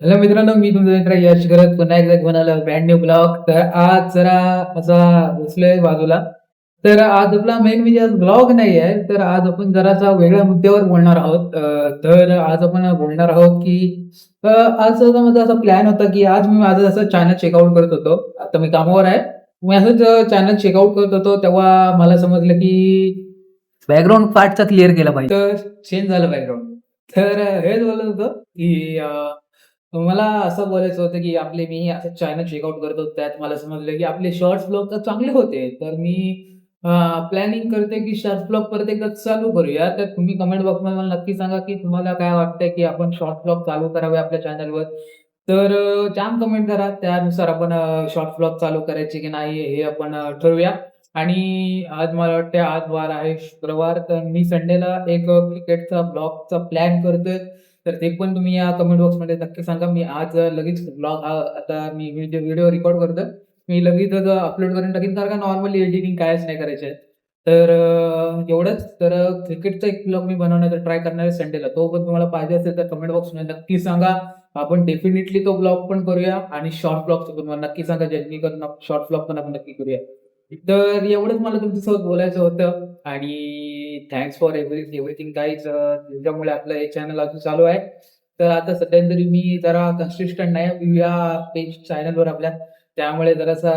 Hello मित्रांनो, मी तुमचा मित्र यश करत पुन्हा एकदा घेऊन आलो ब्रँड न्यू ब्लॉग. तर आज जरा असा बसलोय बाजूला. तर आज आपला मेन म्हणजे आज ब्लॉग नाही आहे, तर आज आपण जरासा वेगळ्या मुद्द्यावर बोलणार आहोत. तर आज आपण बोलणार आहोत की आज माझा असा प्लॅन होता की आज मी माझं असं चॅनल चेकआउट करत होतो. आता मी कामावर आहे. मी असंच चॅनल चेकआउट करत होतो, तेव्हा मला समजलं की बॅकग्राऊंड पार्टचा क्लिअर केला पाहिजे. तर चेंज झालं बॅकग्राऊंड. तर हेच बोलत होतो की मला असं बोलायचं होतं, की मी असं चॅनल चेकआउट करत होतो. त्यात मला समजलं, की आपले शॉर्ट्स ब्लॉग तर चांगले होते. तर मी प्लॅनिंग करते, की शॉर्ट्स ब्लॉग परत एकदा चालू करूया. तर तुम्ही कमेंट बॉक्समध्ये मला नक्की सांगा, की तुम्हाला काय वाटतंय, की आपण शॉर्ट्स ब्लॉग चालू करावे आपल्या चॅनलवर. तर जाम कमेंट करा. त्यानुसार आपण शॉर्ट्स ब्लॉग चालू करायचे की नाही हे आपण ठरवूया. आणि आज मला वाटतंय आज वार आहे शुक्रवार. तर मी संडेला एक क्रिकेटचा ब्लॉगचा प्लॅन करतोय. तर ते पण तुम्ही या कमेंट बॉक्समध्ये नक्की सांगा. मी आज लगेच ब्लॉग आता मी व्हिडिओ रेकॉर्ड करतोय. मी लगेचच अपलोड करून टाकीन, कारण का नॉर्मली एडिटिंग कायच नाही करायची आहे. तर एवढंच. तर क्रिकेटचा एक ब्लॉग मी बनवण्याचा ट्राय करणार आहे संडेला. तो पण तुम्हाला पाहिजे असेल तर कमेंट बॉक्समध्ये नक्की सांगा. आपण डेफिनेटली तो ब्लॉग पण करूया आणि शॉर्ट ब्लॉगचं पण मला नक्की सांगा, जेणेकरून शॉर्ट ब्लॉग पण आपण नक्की करूया. तर एवढंच मला तुमच्यासोबत बोलायचं होतं आणि थँक्स फॉर एव्हरीथिंग गाईज. ज्याच्यामुळे आपलं हे चॅनल अजून चालू आहे. तर आता सध्या तरी मी जरा कन्सिस्टंट नाही या पेज चॅनलवर आपल्या. त्यामुळे जरासा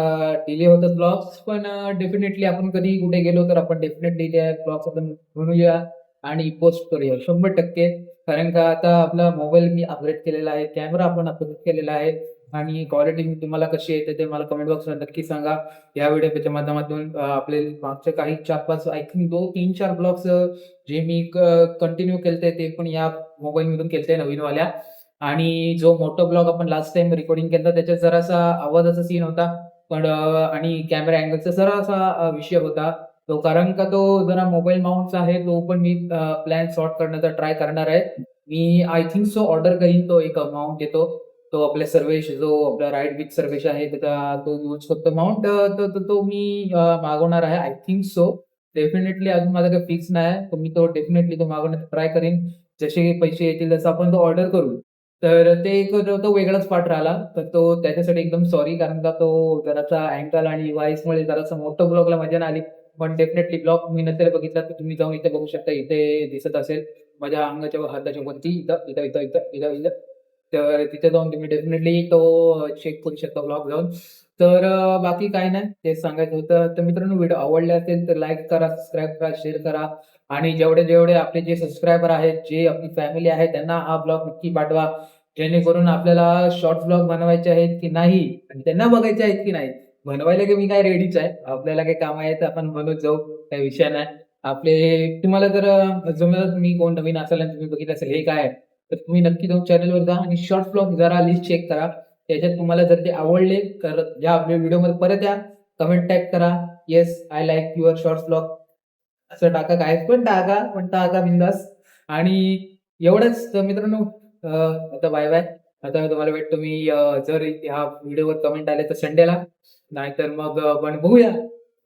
डिले होतात ब्लॉग्स. पण डेफिनेटली आपण कधी कुठे गेलो तर आपण डेफिनेटली त्या ब्लॉग्स आपण बनवूया आणि पोस्ट करूया 100%. कारण का आता आपला मोबाईल मी अपग्रेड केलेला आहे, कॅमेरा आपण अपग्रेड केलेला आहे आणि क्वालिटी तुम्हाला कशी येते ते मला कमेंट बॉक्समध्ये नक्की सांगा. या व्हिडिओच्या माध्यमातून आपले मागचे काही 4-5 आय थिंक 2-3-4 ब्लॉग्स जे मी कंटिन्यू केलते ते पण या मोबाईलमधून केलते नवीनवाल्या. आणि जो मोठा ब्लॉग आपण लास्ट टाईम रेकॉर्डिंग केलता त्याच्यात जरासा आवाजाचा सीन होता. पण आणि कॅमेरा अँगलचा जरासा विषय होता. तो कारण का तो जरा मोबाईल माउंटचा आहे. तो पण मी प्लॅन सॉर्ट करण्याचा ट्राय करणार आहे. मी आय थिंक सो ऑर्डर करीन तो एक माउंट येतो. तो आपल्या सर्वेश जो आपला राईट विथ सर्वेश आहे त्याचा तो यूज करतो माउंट. तो मी मागवणार आहे आय थिंक सो. डेफिनेटली अजून माझं काही फिक्स नाही आहे. तर मी तो डेफिनेटली तो मागवण्याचा ट्राय करीन. जसे पैसे येतील तसं आपण तो ऑर्डर करू. तर ते एक तो वेगळाच पार्ट राहिला. तर तो त्याच्यासाठी एकदम सॉरी, कारण का तो जरासा अँगल आणि व्हॉईसमुळे जरासा मोठं ब्लॉगला मजा नाही आली. पण डेफिनेटली ब्लॉग मी नंतर बघितला तर तुम्ही जाऊन इथे बघू शकता. इथे दिसत असेल माझ्या अंगाच्या हाताच्या वरती इथं, इथं, इथं, इथं, इथं, इथं. तर तिथे जाऊन तुम्ही डेफिनेटली तो चेक करू शकता ब्लॉग जाऊन. तर बाकी काही नाही. तेच सांगायचं होतं. तर मित्रांनो, व्हिडिओ आवडले असेल तर लाईक करा, सबस्क्राईब करा, शेअर करा आणि जेवढे आपले जे सबस्क्रायबर आहेत, जे आपली फॅमिली आहे त्यांना हा ब्लॉग नक्की पाठवा. जेणेकरून आपल्याला शॉर्ट ब्लॉग बनवायचे आहेत की नाही आणि त्यांना बघायचे आहेत की नाही. बनवायला की मी काय रेडीच आहे. आपल्याला काही काम आहे तर आपण बनवत जाऊ. काही विषय नाही. तुम्हाला जर जमलं, तुम्ही कोण नवीन असाल आणि तुम्ही बघितलं असेल हे काय आहे, तर तुम्ही नक्की जाऊन चॅनलवर जा आणि शॉर्ट ब्लॉग जरा लिस्ट चेक करा. त्याच्यात तुम्हाला जर ते आवडले तर या आपल्या व्हिडिओमध्ये परत या. कमेंट टाइप करा, "yes, I like your shorts blog." असं टाका. काय पण टाका, पण टाका बिंदास. आणि एवढंच. तर मित्रांनो, आता बाय-बाय. आता तुम्हाला भेटतो मी जर ह्या व्हिडिओवर कमेंट आले तर संडेला. नाहीतर मग आपण बघूया.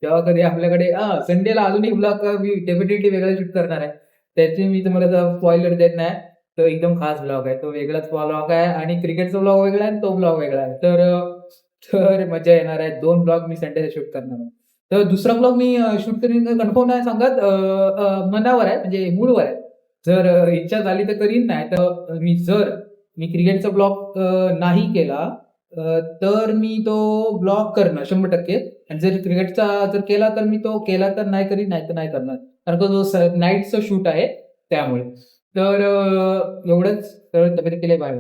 तेव्हा कधी आपल्याकडे संडेला अजून एक ब्लॉग मी डेफिनेटली वेगळा शूट करणार आहे. त्याची मी तुम्हाला स्पॉइलर देत नाही. तो एकदम खास ब्लॉग आहे. तो वेगळाच ब्लॉग आहे आणि क्रिकेटचा ब्लॉग वेगळा आहे आणि तो ब्लॉग वेगळा आहे. तर मजा येणार आहे. 2 ब्लॉग मी संडेला शूट करणार आहे. तर दुसरा ब्लॉग मी शूट करीन का कन्फर्म नाही सांगत. मनावर आहे, म्हणजे मूडवर आहे. जर इच्छा झाली तर करीन, नाही तर मी क्रिकेटचा ब्लॉग नाही केला तर मी तो ब्लॉग करणार 100%. आणि जर क्रिकेटचा जर केला तर मी तो केला तर नाही करीन, नाही तर नाही करणार. कारण का तो नाईटचा शूट आहे त्यामुळे. तर एवढंच. तर तब्येत केली बाय.